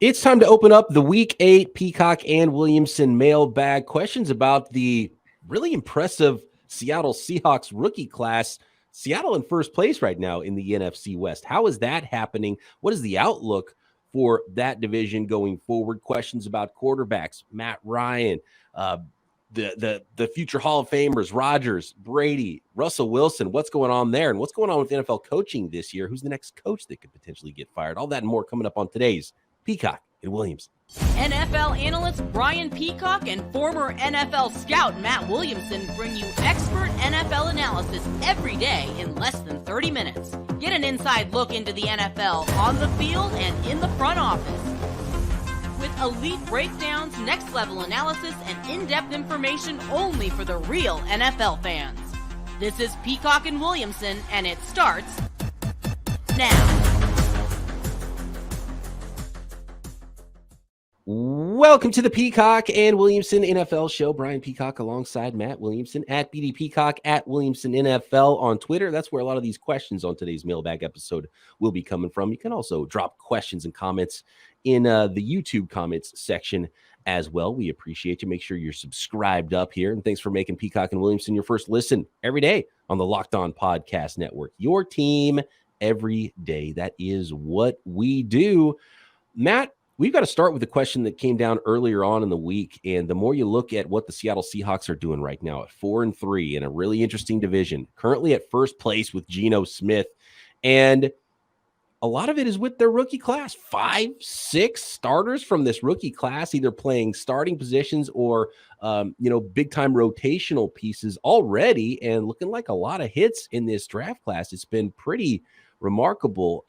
It's time to open up the Week 8 Peacock and Williamson mailbag. Questions about the really impressive Seattle Seahawks rookie class. Seattle in first place right now in the NFC West. How is that happening? What is the outlook for that division going forward? Questions about quarterbacks, Matt Ryan, the future Hall of Famers, Rodgers, Brady, Russell Wilson. What's going on there? And what's going on with NFL coaching this year? Who's the next coach that could potentially get fired? All that and more coming up on today's Peacock and Williamson. NFL analyst Brian Peacock and former NFL scout Matt Williamson bring you expert NFL analysis every day in less than 30 minutes. Get an inside look into the NFL on the field and in the front office. With elite breakdowns, next-level analysis, and in-depth information only for the real NFL fans. This is Peacock and Williamson, and it starts now. Welcome to the Peacock and Williamson NFL Show. Brian Peacock alongside Matt Williamson at BD Peacock at Williamson NFL on Twitter. That's where a lot of these questions on today's mailbag episode will be coming from. You can also drop questions and comments in the YouTube comments section as well. We appreciate you. Make sure you're subscribed up here. And thanks for making Peacock and Williamson your first listen every day on the Locked On Podcast Network. Your team every day. That is what we do. Matt, we've got to start with the question that came down earlier on in the week. And the more you look at what the Seattle Seahawks are doing right now at 4-3 in a really interesting division, currently at first place with Geno Smith. And a lot of it is with their rookie class. 5-6 starters from this rookie class, either playing starting positions or, big time rotational pieces already, and looking like a lot of hits in this draft class. It's been pretty remarkable.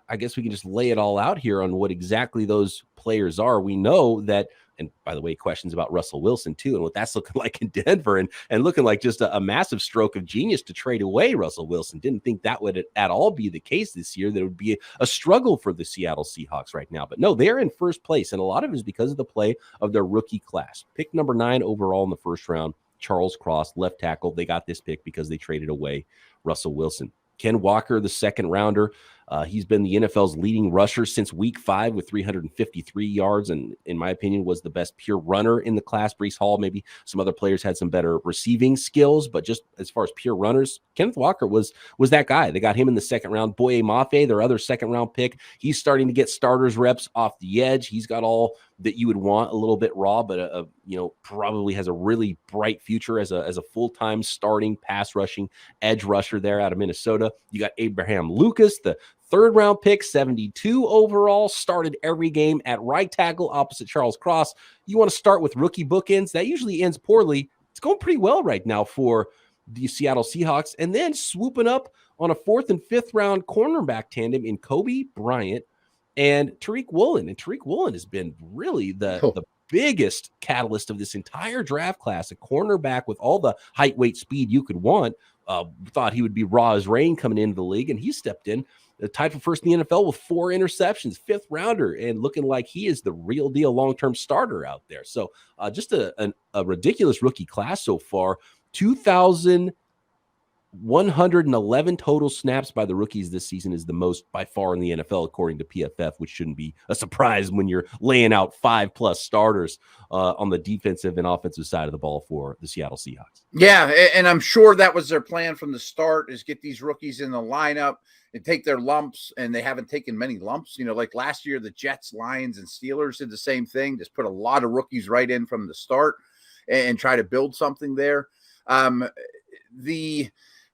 I guess we can just lay it all out here on what exactly those players are. We know that, and by the way, questions about Russell Wilson too, and what that's looking like in Denver, and looking like just a massive stroke of genius to trade away Russell Wilson. Didn't think that would at all be the case this year. That would be a struggle for the Seattle Seahawks right now. But no, they're in first place, and a lot of it is because of the play of their rookie class. Pick number 9 overall in the first round, Charles Cross, left tackle. They got this pick because they traded away Russell Wilson. Ken Walker, the second rounder. He's been the NFL's leading rusher since week 5 with 353 yards, and in my opinion was the best pure runner in the class. Breece Hall, maybe some other players had some better receiving skills, but just as far as pure runners, Kenneth Walker was that guy. They got him in the second round. Boye Mafe, their other second round pick, he's starting to get starters reps off the edge. He's got all that you would want, a little bit raw, but probably has a really bright future as a full-time starting pass rushing edge rusher there out of Minnesota. You got Abraham Lucas, the third round pick, 72 overall, started every game at right tackle opposite Charles Cross. You want to start with rookie bookends. That usually ends poorly. It's going pretty well right now for the Seattle Seahawks. And then swooping up on a 4th and 5th round cornerback tandem in Kobe Bryant and Tariq Woolen. And Tariq Woolen has been really the biggest catalyst of this entire draft class, a cornerback with all the height, weight, speed you could want. Thought he would be raw as rain coming into the league, and he stepped in, tied for first in the NFL with 4 interceptions, 5th rounder, and looking like he is the real deal long-term starter out there. So just a ridiculous rookie class so far. 2,111 total snaps by the rookies this season is the most by far in the NFL, according to PFF, which shouldn't be a surprise when you're laying out 5+ starters on the defensive and offensive side of the ball for the Seattle Seahawks. Yeah, and I'm sure that was their plan from the start, is get these rookies in the lineup and take their lumps, and they haven't taken many lumps. Like last year, the Jets, Lions, and Steelers did the same thing, just put a lot of rookies right in from the start and try to build something there.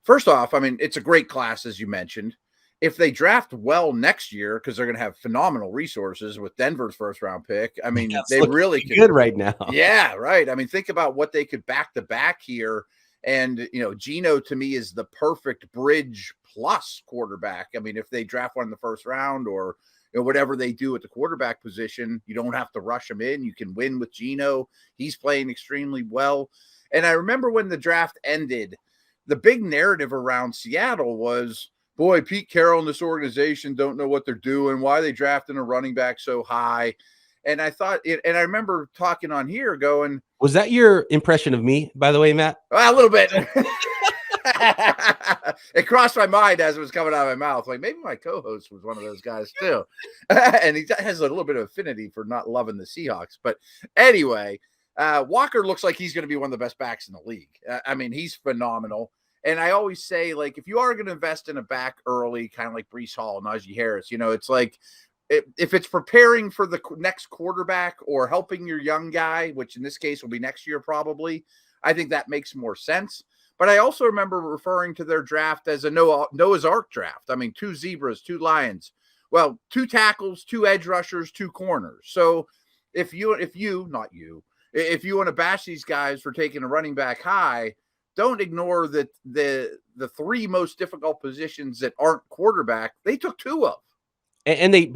First off, it's a great class, as you mentioned. If they draft well next year, because they're going to have phenomenal resources with Denver's first-round pick, they really could. Good right now. Yeah, right. Think about what they could back-to-back here. And, Geno, to me, is the perfect bridge plus quarterback. If they draft one in the first round or whatever they do at the quarterback position, you don't have to rush him in. You can win with Geno. He's playing extremely well. And I remember when the draft ended, the big narrative around Seattle was, boy, Pete Carroll and this organization don't know what they're doing. Why are they drafting a running back so high? And I thought, and I remember talking on here going, was that your impression of me, by the way, Matt? A little bit. It crossed my mind as it was coming out of my mouth. Like, maybe my co-host was one of those guys too. And he has a little bit of affinity for not loving the Seahawks. But anyway, Walker looks like he's going to be one of the best backs in the league. I mean, he's phenomenal. And I always say, like, if you are going to invest in a back early, kind of like Breece Hall, Najee Harris, it's like, if it's preparing for the next quarterback or helping your young guy, which in this case will be next year probably, I think that makes more sense. But I also remember referring to their draft as a Noah's Ark draft. I mean, 2 zebras, 2 lions, 2 tackles, 2 edge rushers, 2 corners. So if you want to bash these guys for taking a running back high, don't ignore that the 3 most difficult positions that aren't quarterback, they took 2 of. And they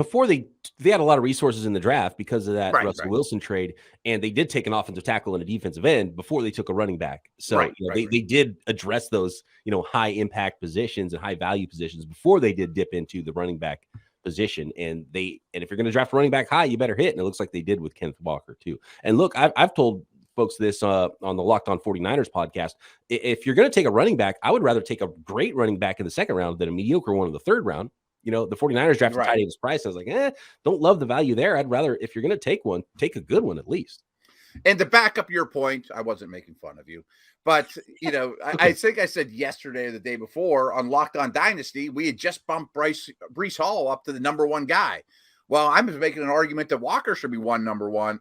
had a lot of resources in the draft because of that Russell Wilson trade, and they did take an offensive tackle and a defensive end before they took a running back. So they did address those high impact positions and high value positions before they did dip into the running back position. And if you're going to draft a running back high, you better hit. And it looks like they did with Kenneth Walker too. And look, I've told folks this on the Locked On 49ers podcast. If you're going to take a running back, I would rather take a great running back in the second round than a mediocre one in the third round. The 49ers drafted Ty Davis Price. I was like, don't love the value there. I'd rather, if you're going to take one, take a good one at least. And to back up your point, I wasn't making fun of you, but I think I said yesterday or the day before on Locked On Dynasty, we had just bumped Breece Hall up to the number 1 guy. Well, I'm making an argument that Walker should be number one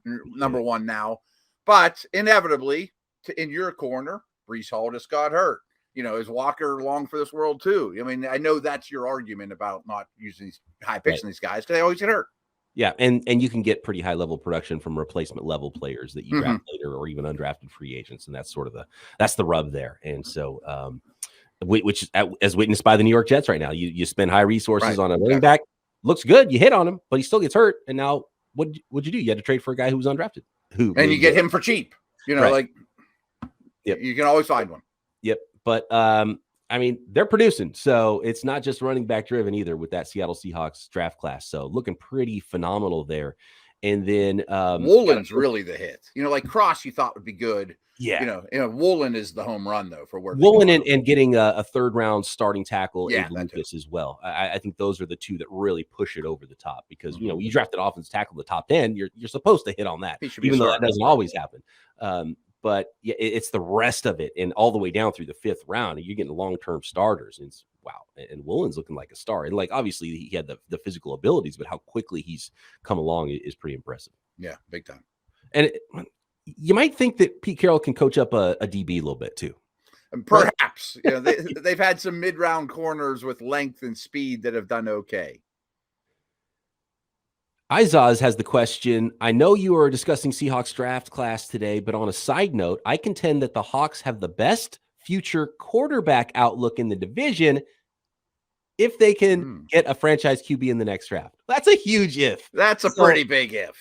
now, but inevitably in your corner, Breece Hall just got hurt. Is Walker long for this world too? I mean, I know that's your argument about not using these high picks in these guys because they always get hurt. Yeah, and you can get pretty high level production from replacement level players that you draft later or even undrafted free agents, and that's sort of the rub there. And so, which as witnessed by the New York Jets right now, you spend high resources on a running back, looks good, you hit on him, but he still gets hurt, and now what'd you do? You had to trade for a guy who was undrafted, and you get him for cheap. Like you can always find one. Yep. But, I mean, they're producing. So it's not just running back driven either with that Seattle Seahawks draft class. So looking pretty phenomenal there. And then Woolen's really the hit. Like Cross you thought would be good. Yeah. Woolen is the home run, though, for where Woolen and getting a third round starting tackle in Lucas as well. I think those are the 2 that really push it over the top because, you drafted offensive tackle in the top 10, you're supposed to hit on that, even though that doesn't always happen. But yeah, it's the rest of it, and all the way down through the 5th round, and you're getting long-term starters. And wow, and Woolen's looking like a star. And like obviously he had the physical abilities, but how quickly he's come along is pretty impressive. Yeah, big time. And you might think that Pete Carroll can coach up a DB a little bit too. And perhaps they've had some mid-round corners with length and speed that have done okay. Izaz has the question. I know you are discussing Seahawks draft class today, but on a side note, I contend that the Hawks have the best future quarterback outlook in the division if they can get a franchise QB in the next draft. That's a huge if. That's a pretty big if.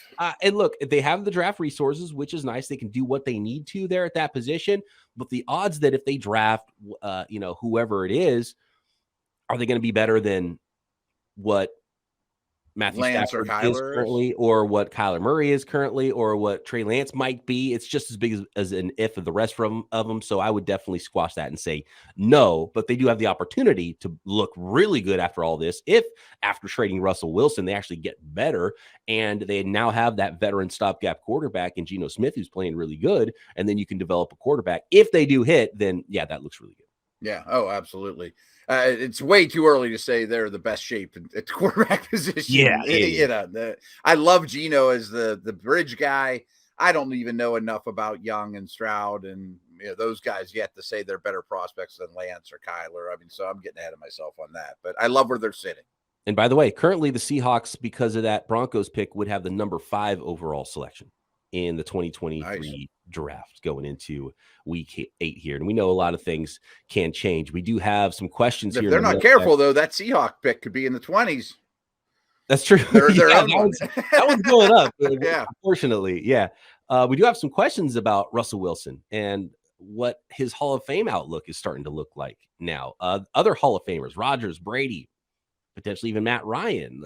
And look, they have the draft resources, which is nice. They can do what they need to there at that position. But the odds that if they draft, whoever it is, are they going to be better than what Matthew Stafford is currently, or what Kyler Murray is currently, or what Trey Lance might be? It's just as big as an if of the rest of them. So I would definitely squash that and say no, but they do have the opportunity to look really good after all this. If after trading Russell Wilson, they actually get better and they now have that veteran stopgap quarterback in Geno Smith, who's playing really good. And then you can develop a quarterback. If they do hit, then yeah, that looks really good. Yeah. Oh, absolutely. It's way too early to say they're the best shape at the quarterback position. Yeah. I love Geno as the bridge guy. I don't even know enough about Young and Stroud and those guys yet to say they're better prospects than Lance or Kyler. I mean, so I'm getting ahead of myself on that, but I love where they're sitting. And by the way, currently the Seahawks, because of that Broncos pick, would have the number 5 overall selection in the 2023 draft going into week 8 here. And we know a lot of things can change. We do have some questions here. If they're not careful, though, that Seahawk pick could be in the 20s. That's true. That one's going up. Yeah. Unfortunately. Yeah. We do have some questions about Russell Wilson and what his Hall of Fame outlook is starting to look like now. Other Hall of Famers, Rodgers, Brady, potentially even Matt Ryan.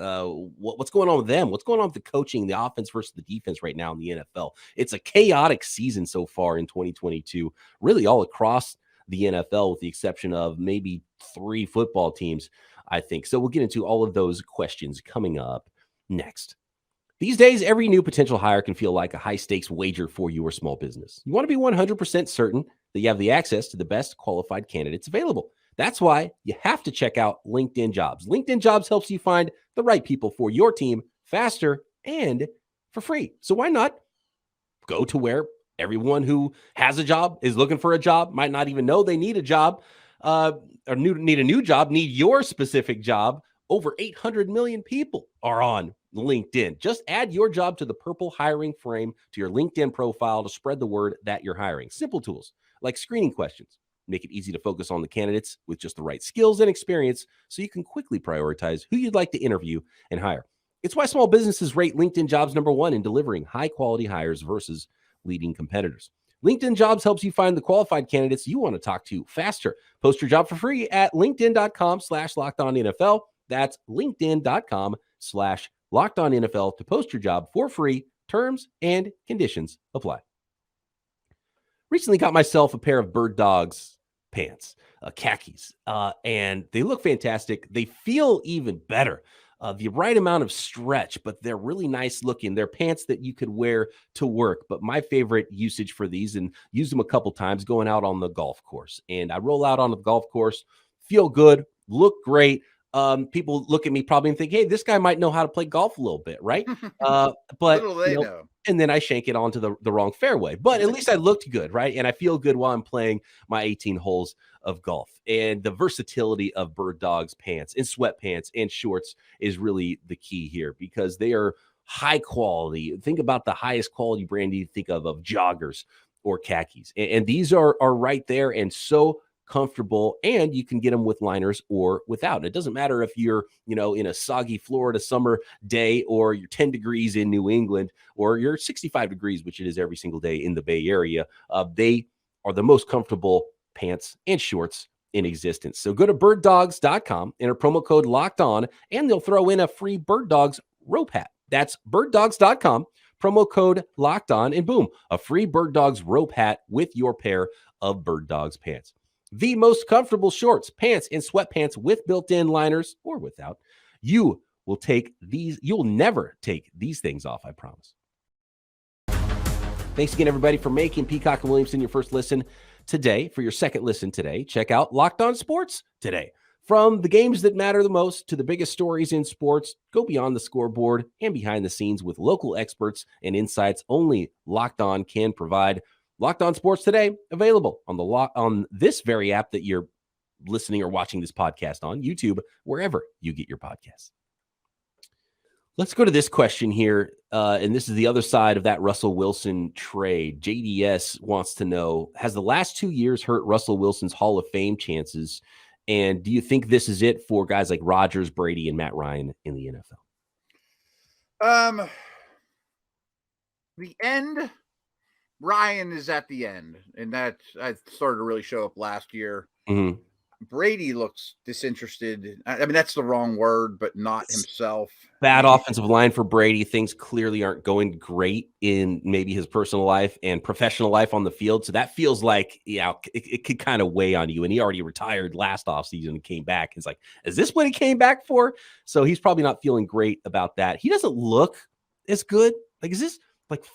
What's going on with them? What's going on with the coaching, the offense versus the defense right now in the NFL? It's a chaotic season so far in 2022, really all across the NFL, with the exception of maybe 3 football teams, I think. So we'll get into all of those questions coming up next. These days, every new potential hire can feel like a high-stakes wager for your small business. You want to be 100% certain that you have the access to the best qualified candidates available. That's why you have to check out LinkedIn Jobs. LinkedIn Jobs helps you find the right people for your team faster and for free. So why not go to where everyone who has a job is looking for a job, might not even know they need a job, need a new job, need your specific job. Over 800 million people are on LinkedIn. Just add your job to the purple hiring frame to your LinkedIn profile to spread the word that you're hiring. Simple tools like screening questions make it easy to focus on the candidates with just the right skills and experience so you can quickly prioritize who you'd like to interview and hire. It's why small businesses rate LinkedIn Jobs #1 in delivering high-quality hires versus leading competitors. LinkedIn Jobs helps you find the qualified candidates you want to talk to faster. Post your job for free at linkedin.com/LockedOnNFL. That's linkedin.com/LockedOnNFL to post your job for free. Terms and conditions apply. Recently got myself a pair of Bird Dogs pants, khakis, and they look fantastic. They feel even better. The right amount of stretch, but they're really nice looking. They're pants that you could wear to work. But my favorite usage for these, and use them a couple times going out on the golf course. And I roll out on the golf course, feel good, look great. People look at me probably and think, hey, this guy might know how to play golf a little bit, right? But Little they know. And then I shank it onto the wrong fairway. But at least I looked good, right? And I feel good while I'm playing my 18 holes of golf. And the versatility of Bird Dogs pants and sweatpants and shorts is really the key here because they are high quality. Think about the highest quality brand you think of joggers or khakis. And these are right there and so comfortable, and you can get them with liners or without. And it doesn't matter if you're, in a soggy Florida summer day, or you're 10 degrees in New England, or you're 65 degrees, which it is every single day in the Bay Area. They are the most comfortable pants and shorts in existence. So go to birddogs.com, enter promo code Locked On, and they'll throw in a free Bird Dogs rope hat. That's birddogs.com, promo code Locked On, and boom, a free Bird Dogs rope hat with your pair of Bird Dogs pants. The most comfortable shorts, pants, and sweatpants with built-in liners or without. You will never take these things off, I promise. Thanks again, everybody, for making Peacock and Williamson your first listen today. For your second listen today, check out Locked On Sports today. From the games that matter the most to the biggest stories in sports, go beyond the scoreboard and behind the scenes with local experts and insights only Locked On can provide. Locked On Sports today, available on this very app that you're listening or watching this podcast on, YouTube, wherever you get your podcasts. Let's go to this question here, and this is the other side of that Russell Wilson trade. JDS wants to know, has the last 2 years hurt Russell Wilson's Hall of Fame chances? And do you think this is it for guys like Rodgers, Brady, and Matt Ryan in the NFL? The end... Ryan is at the end, and that I started to really show up last year. Mm-hmm. Brady looks disinterested. I mean, that's the wrong word, but not himself. Bad offensive line for Brady. Things clearly aren't going great in maybe his personal life and professional life on the field. So that feels like, it could kind of weigh on you. And he already retired last offseason and came back. It's like, is this what he came back for? So he's probably not feeling great about that. He doesn't look as good. Like, is this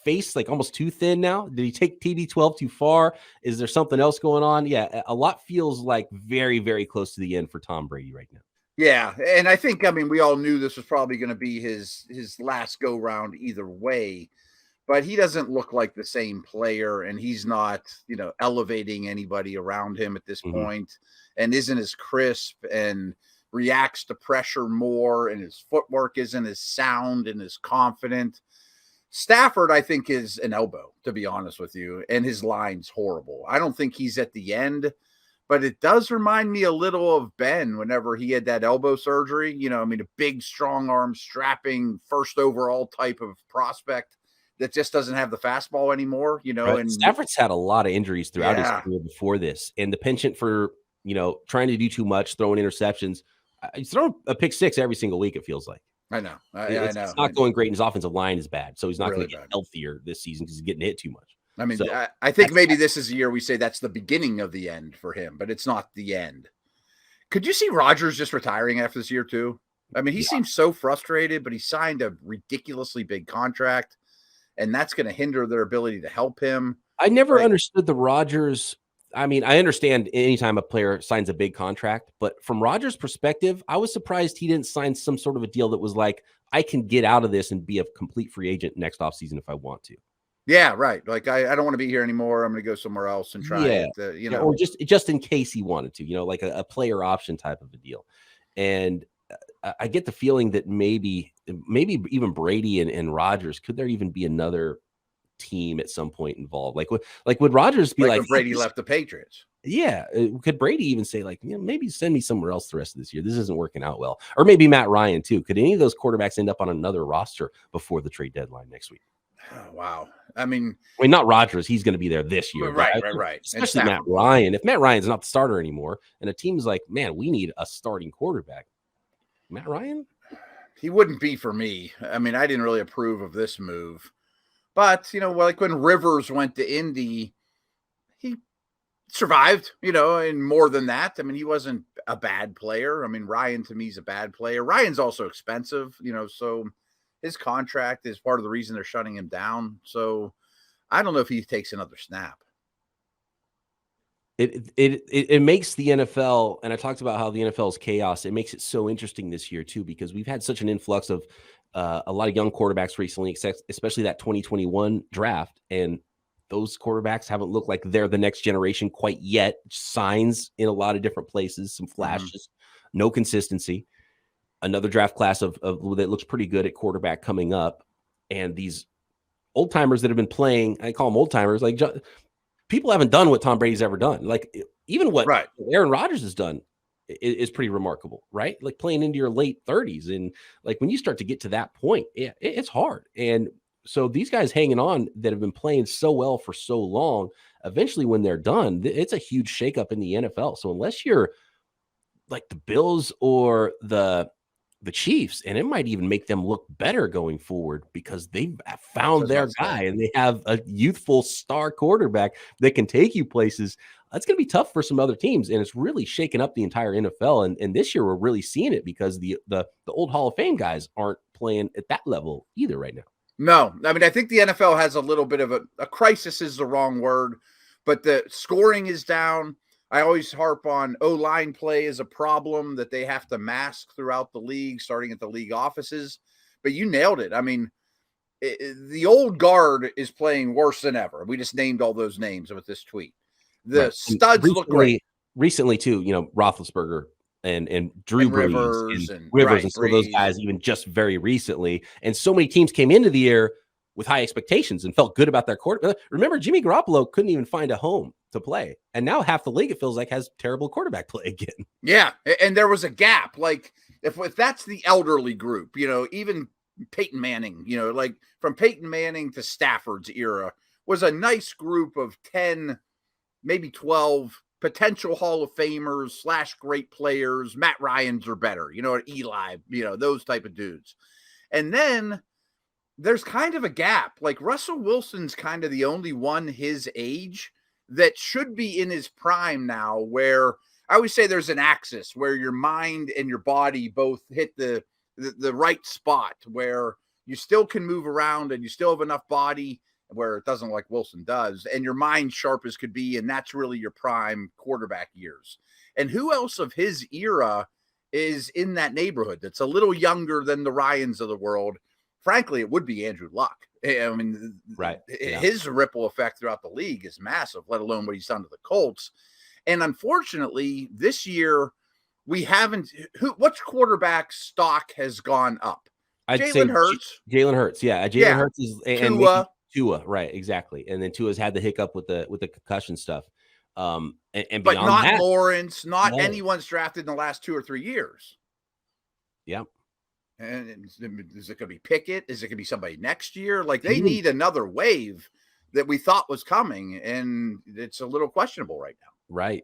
face almost too thin now? Did he take TB12 too far? Is there something else going on? Yeah, a lot feels like very, very close to the end for Tom Brady right now. Yeah, and I think, we all knew this was probably going to be his last go round either way, but he doesn't look like the same player, and he's not, elevating anybody around him at this point, and isn't as crisp and reacts to pressure more, and his footwork isn't as sound and as confident. Stafford, I think, is an elbow, to be honest with you, and his line's horrible. I don't think he's at the end, but it does remind me a little of Ben whenever he had that elbow surgery. A big, strong arm, strapping, first overall type of prospect that just doesn't have the fastball anymore, Right. And Stafford's had a lot of injuries throughout his career before this, and the penchant for, trying to do too much, throwing interceptions. He's throwing a pick six every single week, it feels like. I know. It's not going great, and his offensive line is bad, so he's not going to get healthier this season because he's getting hit too much. I think maybe this is a year we say that's the beginning of the end for him, but it's not the end. Could you see Rodgers just retiring after this year too? I mean, he seems so frustrated, but he signed a ridiculously big contract, and that's going to hinder their ability to help him. I never understood the Rodgers. I mean, I understand anytime a player signs a big contract, but from Rodgers' perspective, I was surprised he didn't sign some sort of a deal that was like, I can get out of this and be a complete free agent next offseason if I want to. Yeah, right. Like, I don't want to be here anymore. I'm going to go somewhere else and try it, or just in case he wanted to, like a player option type of a deal. And I get the feeling that maybe even Brady and Rodgers, could there even be another team at some point involved? Like would Rodgers be like when Brady left the Patriots? Yeah. Could Brady even say like, maybe send me somewhere else the rest of this year? This isn't working out well. Or maybe Matt Ryan too. Could any of those quarterbacks end up on another roster before the trade deadline next week? Oh, wow. I mean, not Rodgers. He's going to be there this year. Right. Especially Matt Ryan. If Matt Ryan's not the starter anymore and a team's like, man, we need a starting quarterback. Matt Ryan? He wouldn't be for me. I mean, I didn't really approve of this move. But, like when Rivers went to Indy, he survived, and more than that. I mean, he wasn't a bad player. I mean, Ryan to me is a bad player. Ryan's also expensive, so his contract is part of the reason they're shutting him down. So I don't know if he takes another snap. It makes the NFL, and I talked about how the NFL is chaos. It makes it so interesting this year too, because we've had such an influx of a lot of young quarterbacks recently, especially that 2021 draft. And those quarterbacks haven't looked like they're the next generation quite yet. Signs in a lot of different places, some flashes, no consistency. Another draft class of that looks pretty good at quarterback coming up. And these old timers that have been playing, I call them old timers, like people haven't done what Tom Brady's ever done. Like even what Aaron Rodgers has done is pretty remarkable, right? Like playing into your late 30s. And like when you start to get to that point, it's hard. And so these guys hanging on that have been playing so well for so long, eventually when they're done, it's a huge shakeup in the NFL. So unless you're like the Bills or the Chiefs, and it might even make them look better going forward because they've found their guy and they have a youthful star quarterback that can take you places. That's going to be tough for some other teams, and it's really shaken up the entire NFL. And this year we're really seeing it because the old Hall of Fame guys aren't playing at that level either right now. No, I mean, I think the NFL has a little bit of a crisis is the wrong word, but the scoring is down. I always harp on O-line play is a problem that they have to mask throughout the league, starting at the league offices. But you nailed it. I mean, the old guard is playing worse than ever. We just named all those names with this tweet. The studs look great. Recently, too, Roethlisberger and Drew Brees and Rivers and some of those guys even just very recently. And so many teams came into the year with high expectations and felt good about their quarterback. Remember, Jimmy Garoppolo couldn't even find a home to play. And now half the league, it feels like, has terrible quarterback play again. Yeah. And there was a gap. Like if that's the elderly group, even Peyton Manning, like from Peyton Manning to Stafford's era was a nice group of 10, maybe 12 potential Hall of Famers / great players. Matt Ryans are better, Eli, those type of dudes. And then there's kind of a gap. Like Russell Wilson's kind of the only one his age that should be in his prime now, where I always say there's an axis where your mind and your body both hit the right spot where you still can move around and you still have enough body where it doesn't like Wilson does, and your mind sharp as could be, and that's really your prime quarterback years. And who else of his era is in that neighborhood that's a little younger than the Ryans of the world? Frankly, it would be Andrew Luck. I mean, his ripple effect throughout the league is massive, let alone what he's done to the Colts. And unfortunately, this year, we haven't – which quarterback stock has gone up? Jalen Hurts. Jalen Hurts, yeah. Jalen Hurts is – and Tua, right, exactly. And then Tua's had the hiccup with the concussion stuff. And but not that, Lawrence, not anyone's drafted in the last 2 or 3 years. Yeah. And is it going to be Pickett? Is it going to be somebody next year? Like they need another wave that we thought was coming, and it's a little questionable right now. Right.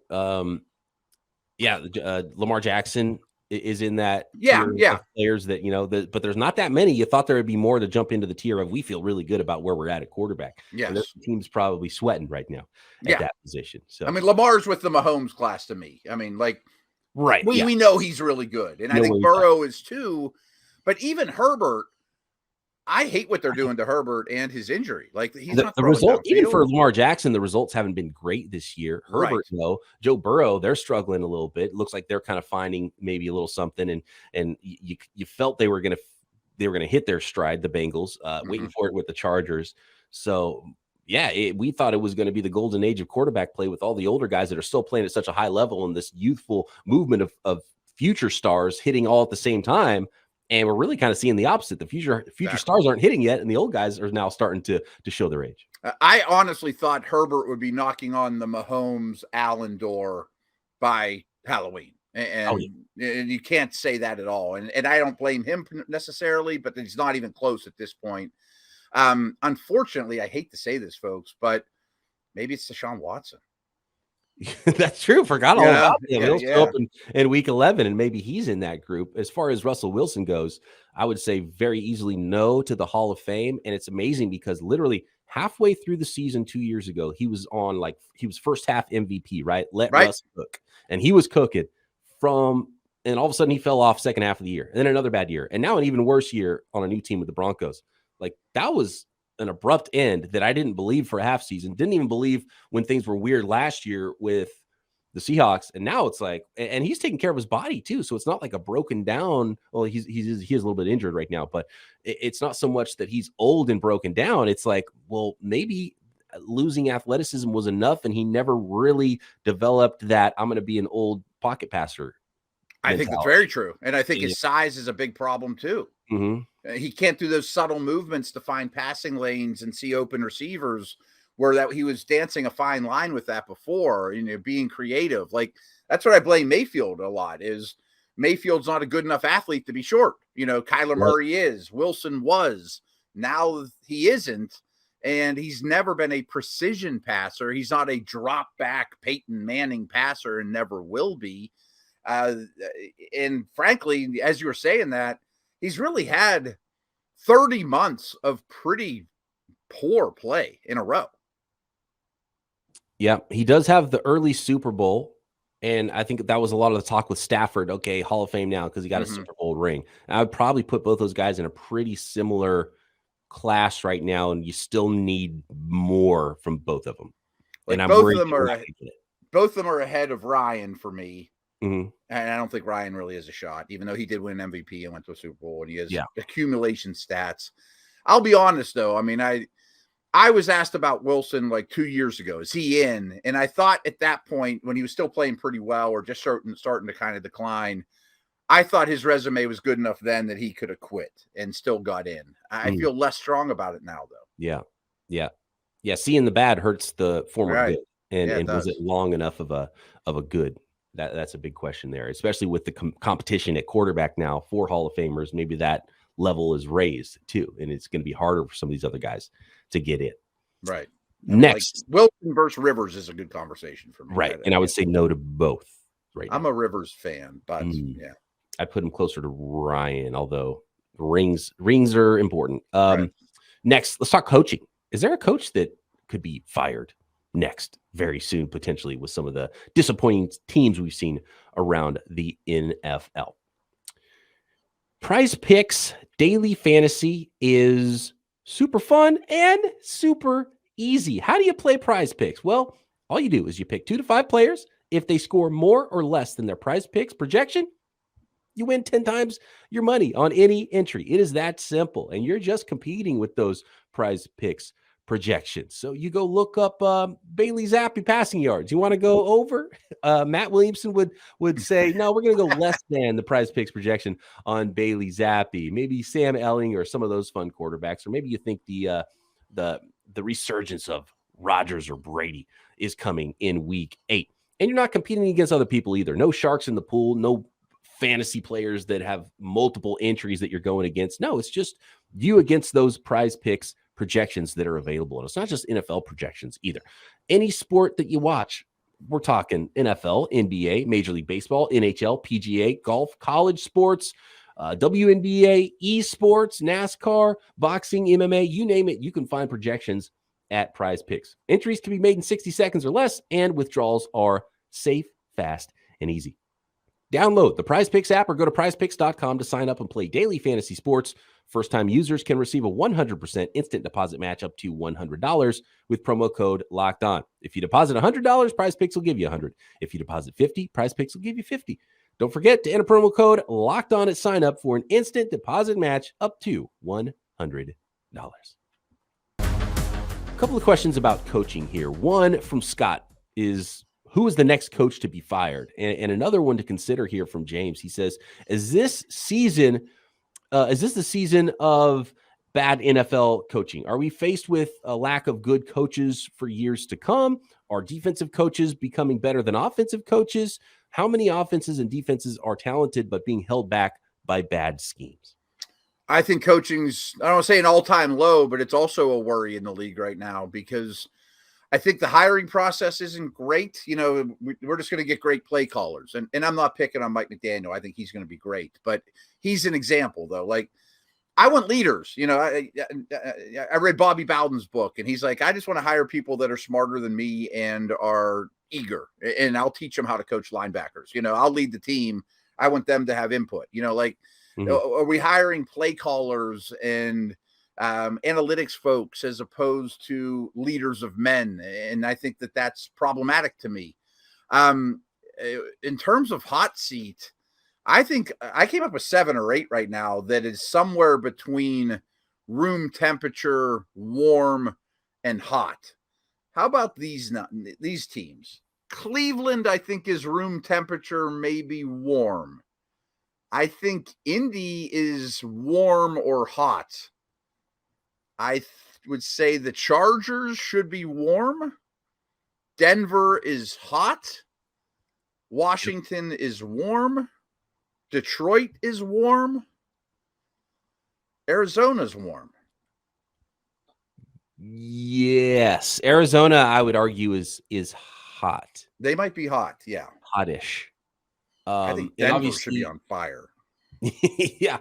Lamar Jackson is in that tier of players that, but there's not that many. You thought there would be more to jump into the tier of we feel really good about where we're at quarterback. Yes. And the team's probably sweating right now at that position. So I mean, Lamar's with the Mahomes class to me. I mean, like Right. We know he's really good. And I think Burrow is too. But even Herbert, I hate what they're doing to Herbert and his injury. Like he's not the result, even for Lamar Jackson, the results haven't been great this year. Herbert, no. Joe Burrow, they're struggling a little bit. It looks like they're kind of finding maybe a little something, and you felt they were gonna hit their stride, the Bengals, waiting for it with the Chargers. So yeah, we thought it was going to be the golden age of quarterback play with all the older guys that are still playing at such a high level and this youthful movement of future stars hitting all at the same time. And we're really kind of seeing the opposite. The future stars aren't hitting yet, and the old guys are now starting to show their age. I honestly thought Herbert would be knocking on the Mahomes Allen door by Halloween. And you can't say that at all. And I don't blame him necessarily, but he's not even close at this point. Unfortunately, I hate to say this, folks, but maybe it's Deshaun Watson. That's true. Forgot all about him. He'll show up in week 11, and maybe he's in that group. As far as Russell Wilson goes, I would say very easily no to the Hall of Fame. And it's amazing because literally halfway through the season 2 years ago, he was first half MVP, right? Let Russ cook. And he was cooking and all of a sudden he fell off second half of the year, and then another bad year, and now an even worse year on a new team with the Broncos. Like that was an abrupt end that I didn't believe for a half season. Didn't even believe when things were weird last year with the Seahawks. And now it's like, and he's taking care of his body too. So it's not like a broken down. Well, he is a little bit injured right now, but it's not so much that he's old and broken down. It's like, well, maybe losing athleticism was enough, and he never really developed that I'm going to be an old pocket passer. I think that's very true. And I think his size is a big problem too. He can't do those subtle movements to find passing lanes and see open receivers, where that he was dancing a fine line with that before, being creative. Like that's what I blame Mayfield a lot, is Mayfield's not a good enough athlete to be short. Kyler Murray is, Wilson was, now he isn't. And he's never been a precision passer. He's not a drop back Peyton Manning passer and never will be. And frankly, as you were saying that, he's really had 30 months of pretty poor play in a row. Yeah, he does have the early Super Bowl, and I think that was a lot of the talk with Stafford. Okay, Hall of Fame now because he got a Super Bowl ring. And I would probably put both those guys in a pretty similar class right now, and you still need more from both of them. Like and both of them are ahead of Ryan for me. And I don't think Ryan really has a shot, even though he did win an MVP and went to a Super Bowl, and he has accumulation stats. I'll be honest, though. I mean, I was asked about Wilson like 2 years ago. Is he in? And I thought at that point, when he was still playing pretty well or just starting to kind of decline, I thought his resume was good enough then that he could have quit and still got in. I feel less strong about it now, though. Yeah. Seeing the bad hurts the former good. And was it long enough of a good? That's a big question there, especially with the competition at quarterback now for Hall of Famers. Maybe that level is raised too, and it's going to be harder for some of these other guys to get in. Right. Next, like Wilson versus Rivers is a good conversation for me. Right, and I would say no to both. Right. I'm a Rivers fan, but I put him closer to Ryan, although rings are important. Next, let's talk coaching. Is there a coach that could be fired next very soon, potentially, with some of the disappointing teams we've seen around the NFL? PrizePicks daily fantasy is super fun and super easy. How do you play PrizePicks? Well, all you do is you pick 2 to 5 players. If they score more or less than their PrizePicks projection, you win 10 times your money on any entry. It is that simple, and you're just competing with those PrizePicks projections. So you go look up Bailey Zappi passing yards. You want to go over? Matt Williamson would say, no, we're going to go less than the PrizePicks projection on Bailey Zappi. Maybe Sam Elling or some of those fun quarterbacks, or maybe you think the resurgence of Rodgers or Brady is coming in week 8. And you're not competing against other people either. No sharks in the pool, no fantasy players that have multiple entries that you're going against. No, it's just you against those PrizePicks projections that are available. And it's not just NFL projections either. Any sport that you watch, we're talking NFL, NBA, Major League Baseball, NHL, PGA, golf, college sports, WNBA, esports, NASCAR, boxing, MMA, you name it, you can find projections at PrizePicks. Entries can be made in 60 seconds or less, and withdrawals are safe, fast, and easy. Download the PrizePicks app or go to prizepicks.com to sign up and play daily fantasy sports. First-time users can receive a 100% instant deposit match up to $100 with promo code Locked On. If you deposit $100, PrizePicks will give you $100. If you deposit $50, PrizePicks will give you $50. Don't forget to enter promo code Locked On at sign up for an instant deposit match up to $100. A couple of questions about coaching here. One from Scott is, who is the next coach to be fired? And another one to consider here from James. He says, is this the season of bad NFL coaching? Are we faced with a lack of good coaches for years to come? Are defensive coaches becoming better than offensive coaches? How many offenses and defenses are talented but being held back by bad schemes? I think coaching's, I don't want to say an all-time low, but it's also a worry in the league right now because I think the hiring process isn't great. You know, we're just going to get great play callers. And I'm not picking on Mike McDaniel. I think he's going to be great. But he's an example, though. Like, I want leaders. You know, I read Bobby Bowden's book, and he's like, I just want to hire people that are smarter than me and are eager. And I'll teach them how to coach linebackers. You know, I'll lead the team. I want them to have input. You know, like, are we hiring play callers and analytics folks as opposed to leaders of men? And I think that that's problematic to me. In terms of hot seat, I think I came up with 7 or 8 right now that is somewhere between room temperature, warm, and hot. How about these teams? Cleveland, I think, is room temperature, maybe warm. I think Indy is warm or hot. I would say the Chargers should be warm. Denver is hot. Washington is warm. Detroit is warm. Arizona's warm. Yes. Arizona, I would argue, is hot. They might be hot, yeah. Hottish. I think Denver should be on fire. Yeah.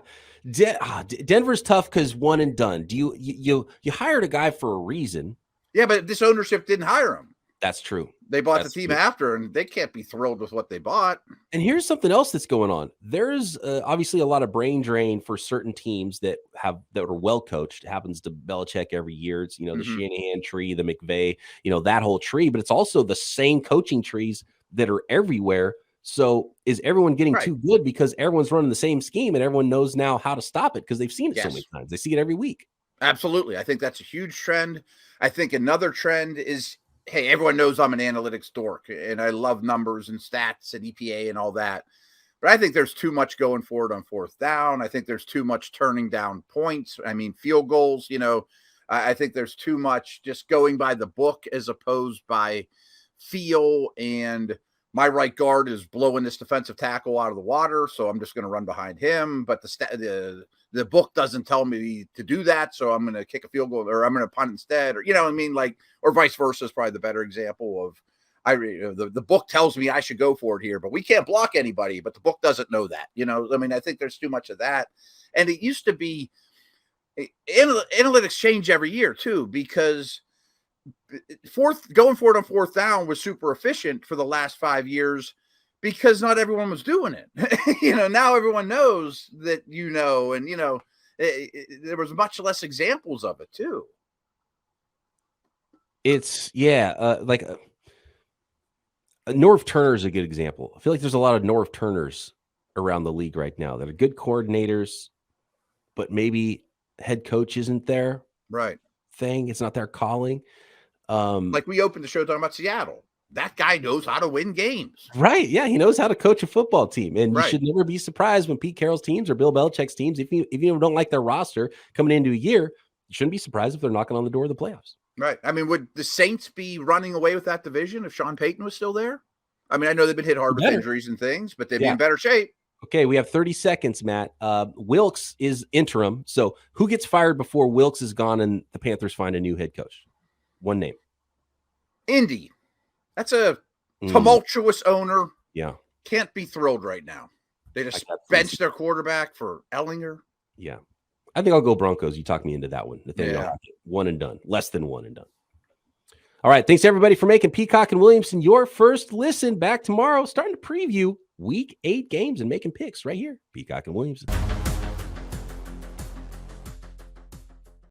Denver's tough because one and done. You hired a guy for a reason. Yeah, but this ownership didn't hire him. That's true. They bought the team after, and they can't be thrilled with what they bought. And here's something else that's going on. There's obviously a lot of brain drain for certain teams that are well coached. It happens to Belichick every year. It's, the Shanahan tree, the McVay, that whole tree. But it's also the same coaching trees that are everywhere. So is everyone getting too good because everyone's running the same scheme and everyone knows now how to stop it because they've seen it so many times. They see it every week. Absolutely. I think that's a huge trend. I think another trend is, hey, everyone knows I'm an analytics dork and I love numbers and stats and EPA and all that. But I think there's too much going for it on fourth down. I think there's too much turning down points. I mean, field goals, I think there's too much just going by the book as opposed by feel. And my right guard is blowing this defensive tackle out of the water, so I'm just going to run behind him. But the book doesn't tell me to do that, so I'm going to kick a field goal or I'm going to punt instead, or or vice versa is probably the better example of the book tells me I should go for it here, but we can't block anybody. But the book doesn't know that. I think there's too much of that, and it used to be analytics change every year too because. Going for it on fourth down was super efficient for the last 5 years because not everyone was doing it. Now everyone knows that, and, there was much less examples of it too. It's Norv Turner is a good example. I feel like there's a lot of Norv Turners around the league right now that are good coordinators, but maybe head coach isn't their thing. It's not their calling. Like we opened the show talking about Seattle. That guy knows how to win games. Right. Yeah. He knows how to coach a football team. And you should never be surprised when Pete Carroll's teams or Bill Belichick's teams, if you don't like their roster coming into a year, you shouldn't be surprised if they're knocking on the door of the playoffs. Right. I mean, would the Saints be running away with that division if Sean Payton was still there? I mean, I know they've been hit hard with injuries and things, but they'd be in better shape. Okay, we have 30 seconds, Matt. Wilkes is interim. So who gets fired before Wilkes is gone and the Panthers find a new head coach? One name. Indy. That's a tumultuous owner. Yeah. Can't be thrilled right now. They just benched their quarterback for Ellinger. Yeah. I think I'll go Broncos. You talked me into that one. One and done. Less than one and done. All right. Thanks, everybody, for making Peacock and Williamson your first listen. Back tomorrow, starting to preview week 8 games and making picks right here. Peacock and Williamson.